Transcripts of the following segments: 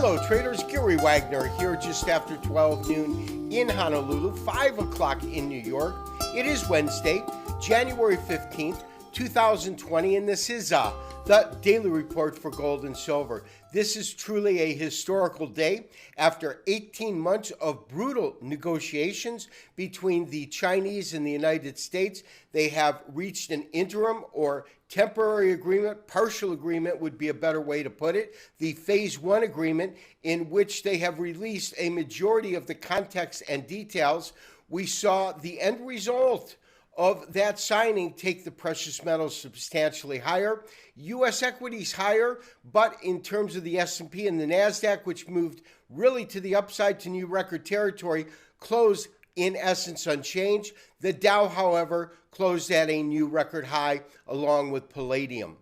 Hello traders, Gary Wagner here just after 12 noon in Honolulu, 5 o'clock in New York. It is Wednesday, January 15th, 2020, and this is the Daily Report for Gold and Silver. This is truly a historical day. After 18 months of brutal negotiations between the Chinese and the United States, they have reached an interim or temporary agreement. Partial agreement would be a better way to put it. The Phase 1 agreement, in which they have released a majority of the context and details. We saw the end result of that signing take the precious metals substantially higher. U.S. equities higher, but in terms of the S&P and the NASDAQ, which moved really to the upside to new record territory, closed in essence unchanged. The Dow, however, closed at a new record high along with palladium.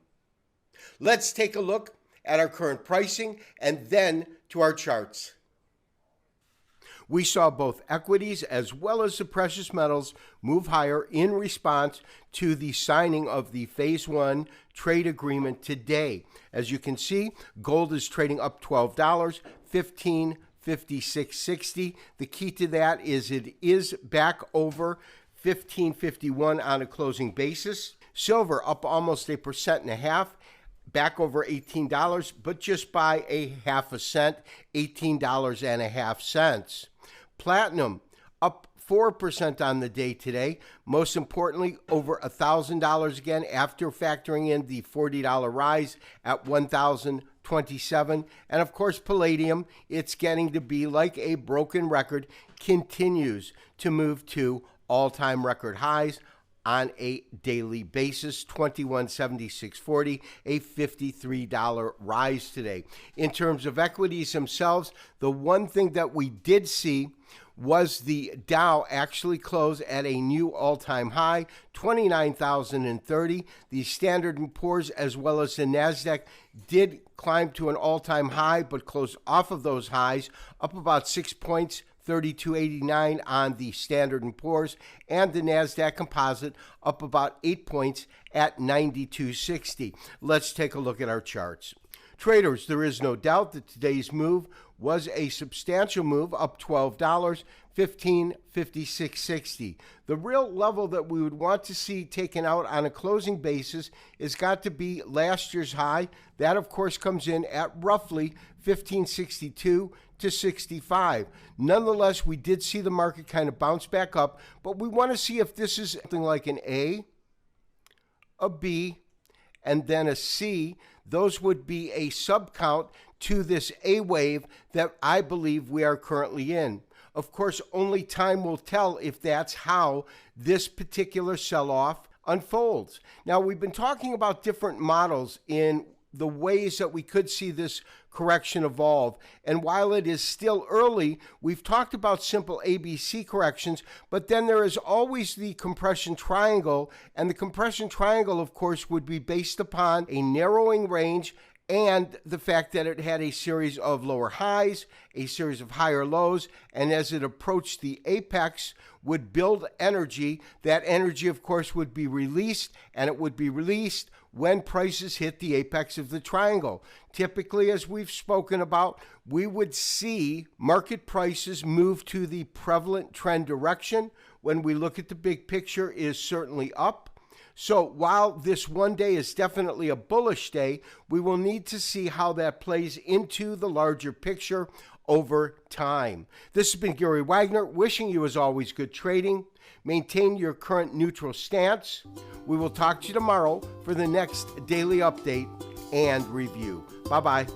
Let's take a look at our current pricing and then to our charts. We saw both equities as well as the precious metals move higher in response to the signing of the Phase 1 trade agreement today. As you can see, gold is trading up $12, $15.5660. The key to that is it is back over $15.51 on a closing basis. Silver up almost 1.5%. Back over $18, but just by a half a cent, $18.50. Platinum up 4% on the day today. Most importantly, over $1,000 again after factoring in the $40 rise at $1,027. And of course, palladium, it's getting to be like a broken record, continues to move to all-time record highs on a daily basis, $21.7640, a $53 rise today. In terms of equities themselves, the one thing that we did see was the Dow actually close at a new all-time high, 29,030. The Standard & Poor's as well as the NASDAQ did climb to an all-time high, but closed off of those highs, up about 6 points, 3289 on the Standard & Poor's, and the NASDAQ Composite up about 8 points at 9260. Let's take a look at our charts. Traders, there is no doubt that today's move was a substantial move, up $12, $15.5660. The real level that we would want to see taken out on a closing basis has got to be last year's high. That, of course, comes in at roughly $15.62 to 65. Nonetheless, we did see the market kind of bounce back up, but we want to see if this is something like an A, a B, and then a C. Those would be a subcount to this A wave that I believe we are currently in. Of course, only time will tell if that's how this particular sell-off unfolds. Now, we've been talking about different models in the ways that we could see this correction evolve. And while it is still early, we've talked about simple ABC corrections, but then there is always the compression triangle. And the compression triangle, of course, would be based upon a narrowing range and the fact that it had a series of lower highs, a series of higher lows, and as it approached the apex, would build energy. That energy, of course, would be released, and it would be released when prices hit the apex of the triangle. Typically, as we've spoken about, we would see market prices move to the prevalent trend direction. When we look at the big picture, it is certainly up. So while this one day is definitely a bullish day, we will need to see how that plays into the larger picture over time. This has been Gary Wagner, wishing you as always good trading. Maintain your current neutral stance. We will talk to you tomorrow for the next daily update and review. Bye-bye.